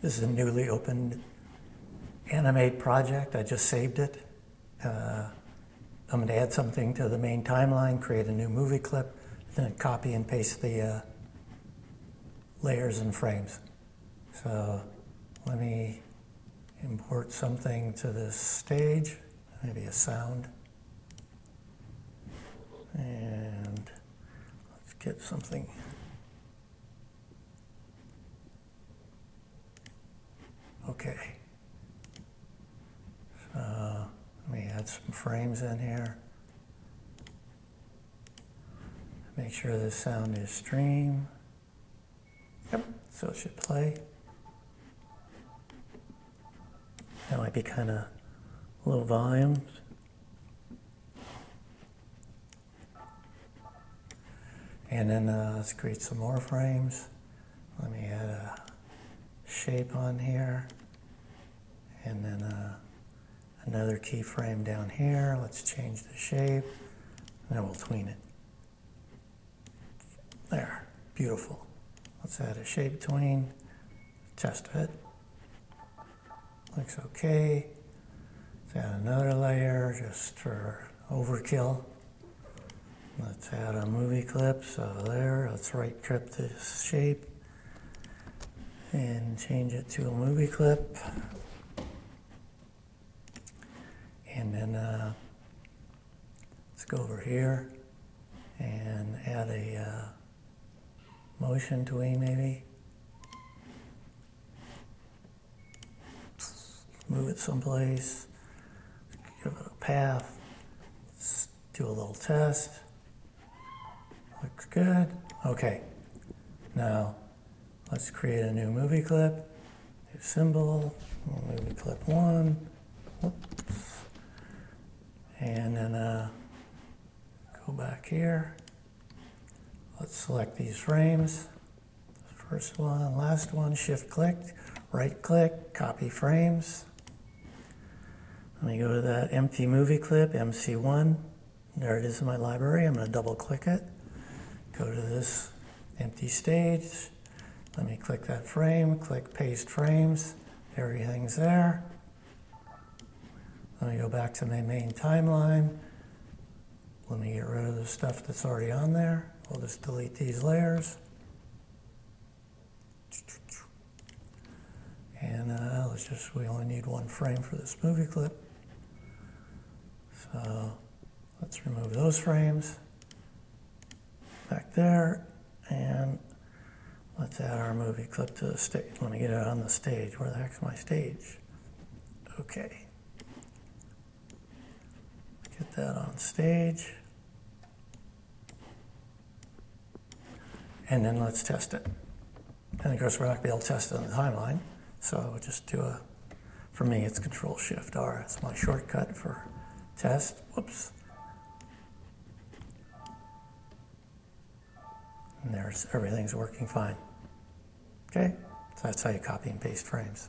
This is a newly opened animate project. I just saved it. I'm going to add something to the main timeline, create a new movie clip, then copy and paste the layers and frames. So let me import something to this stage, maybe a sound. And let's get something. Okay. So let me add some frames in here. Make sure the sound is stream. Yep, so it should play. That might be kind of low volume. And then let's create some more frames. Let me add a shape on here. And then another keyframe down here. Let's change the shape. And then we'll tween it. There, beautiful. Let's add a shape tween. Test it. Looks okay. Let's add another layer just for overkill. Let's add a movie clip, so there, let's right click this shape and change it to a movie clip. And then let's go over here and add a motion tween maybe. Move it someplace, give it a path, let's do a little test. Looks good. Okay. Now let's create a new movie clip. New symbol. Movie clip 1. Whoops. And then go back here. Let's select these frames. First one, last one. Shift click. Right click. Copy frames. Let me go to that empty movie clip, MC1. There it is in my library. I'm going to double click it. Go to this empty stage. Let me click that frame, click paste frames. Everything's there. Let me go back to my main timeline. Let me get rid of the stuff that's already on there. We'll just delete these layers. And we only need one frame for this movie clip. So let's remove those frames. Back there, and let's add our movie clip to the stage. Let me get it on the stage. Where the heck's my stage? Okay. Get that on stage. And then let's test it. And of course, we're not going to be able to test it on the timeline. So we'll just do for me, it's Control-Shift-R. It's my shortcut for test. Whoops. And everything's working fine. Okay, so that's how you copy and paste frames.